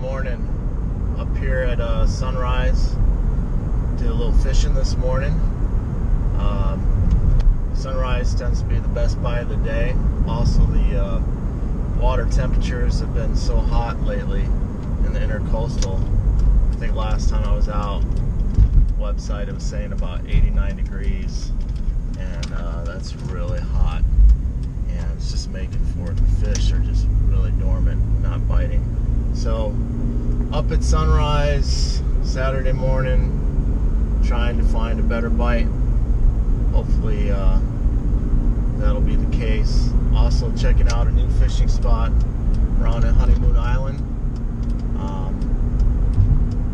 morning up here at sunrise. Did a little fishing this morning. Sunrise tends to be the best bite of the day. Also, the water temperatures have been so hot lately in the intercoastal. I think last time I was out, website it was saying about 89 degrees, and that's really hot, and it's just making for it. The fish are just really dormant, not biting. So up at sunrise Saturday morning, trying to find a better bite. Hopefully that'll be the case. Also checking out a new fishing spot around at Honeymoon Island.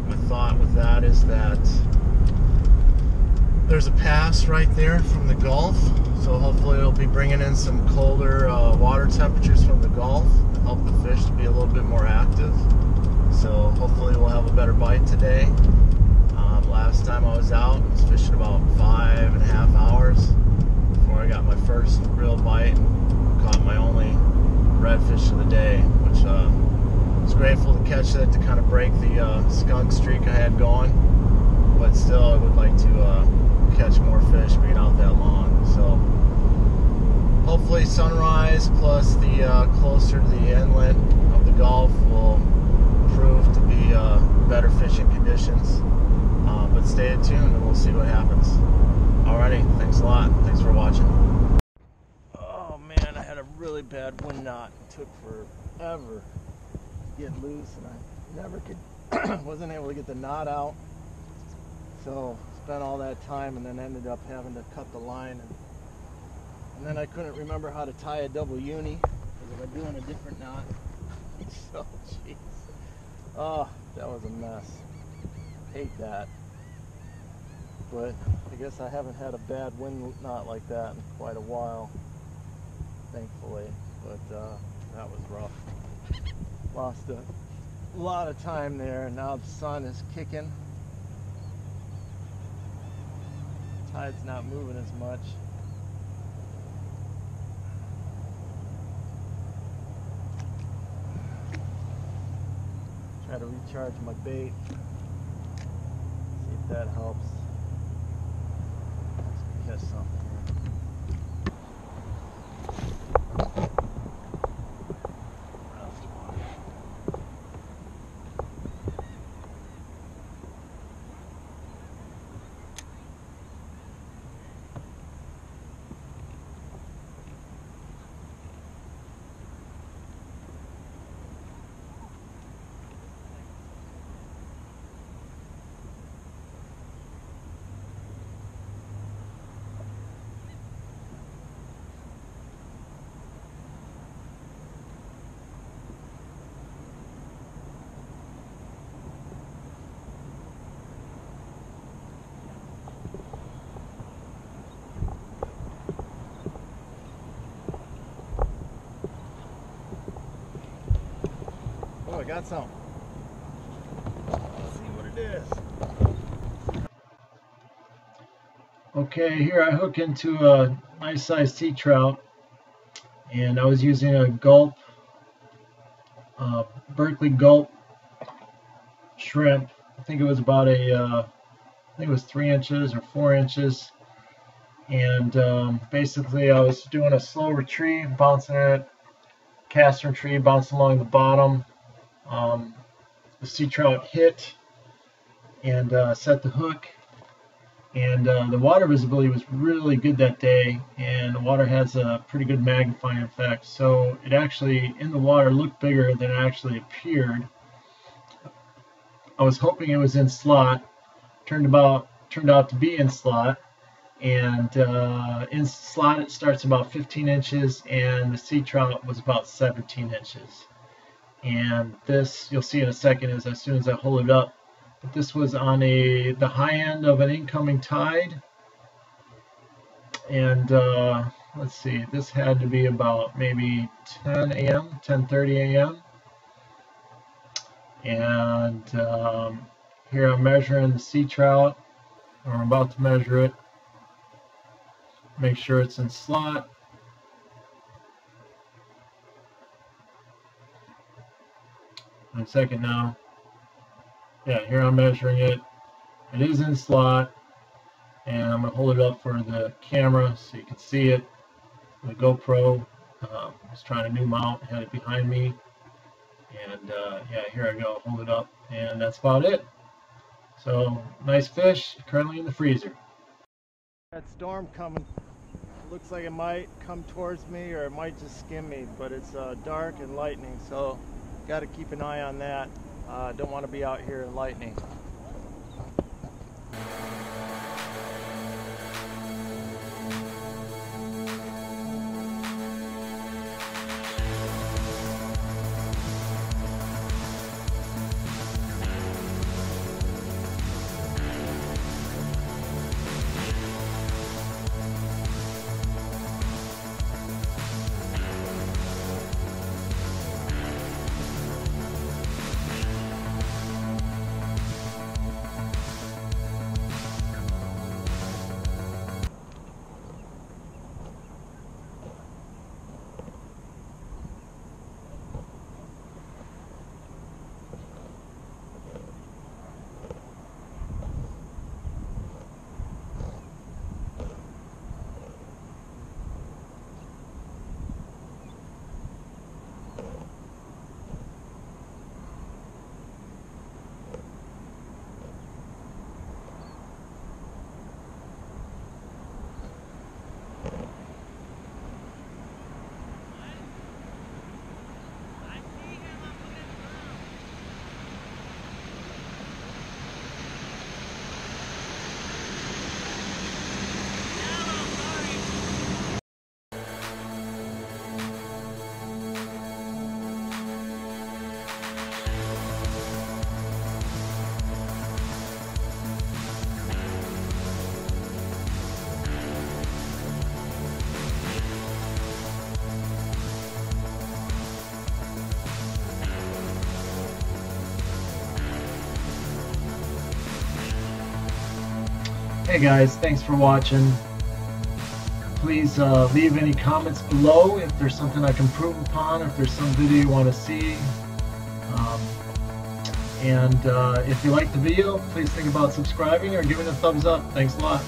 My thought with that is that there's a pass right there from the Gulf, so hopefully it'll be bringing in some colder water temperatures from the Gulf to help the fish to be a little bit more active. So hopefully we'll have a better bite today. Last time I was out, I was fishing about 5.5 hours before I got my first real bite and caught my only redfish of the day, which I was grateful to catch that to kind of break the skunk streak I had going. But still, I would like to catch more fish being out that long. So hopefully sunrise plus the closer to the inlet of the Gulf will prove to be better fishing conditions. But stay tuned and we'll see what happens. Alrighty, thanks a lot. Thanks for watching. Oh man, I had a really bad wind knot. It took forever to get loose, and I never could, wasn't able to get the knot out. So spent all that time and then ended up having to cut the line, and then I couldn't remember how to tie a double uni because I'm doing a different knot. So jeez, oh, that was a mess. Hate that. But I guess I haven't had a bad wind knot like that in quite a while, thankfully. But that was rough. Lost a lot of time there, and now the sun is kicking. Tide's not moving as much. Try to recharge my bait. See if that helps. Catch something here. Oh, I got some. Let's see what it is. Okay, here I hook into a nice sized sea trout, and I was using a gulp, Berkeley gulp shrimp. I think it was about I think it was 3 inches or 4 inches. And basically I was doing a slow retrieve, bouncing it, cast and retrieve, bouncing along the bottom. The sea trout hit and set the hook, and the water visibility was really good that day, and the water has a pretty good magnifying effect, so it actually in the water looked bigger than it actually appeared. I was hoping it was in slot. Turned out to be in slot, and in slot it starts about 15 inches, and the sea trout was about 17 inches. And this, you'll see in a second, is as soon as I hold it up. But this was on the high end of an incoming tide. And let's see, this had to be about maybe 10 a.m., 10:30 a.m. And here I'm measuring the sea trout, or I'm about to measure it. Make sure it's in slot. I'm second now. Yeah, here I'm measuring it. It is in slot, and I'm going to hold it up for the camera so you can see it. The GoPro, was trying a new mount, had it behind me, and yeah, here I go, hold it up, and that's about it. So, nice fish, currently in the freezer. That storm coming, looks like it might come towards me or it might just skim me, but it's dark and lightning, so got to keep an eye on that. Don't want to be out here in lightning. Hey guys, thanks for watching. Please leave any comments below if there's something I can improve upon, if there's some video you want to see. And if you like the video, please think about subscribing or giving it a thumbs up. Thanks a lot.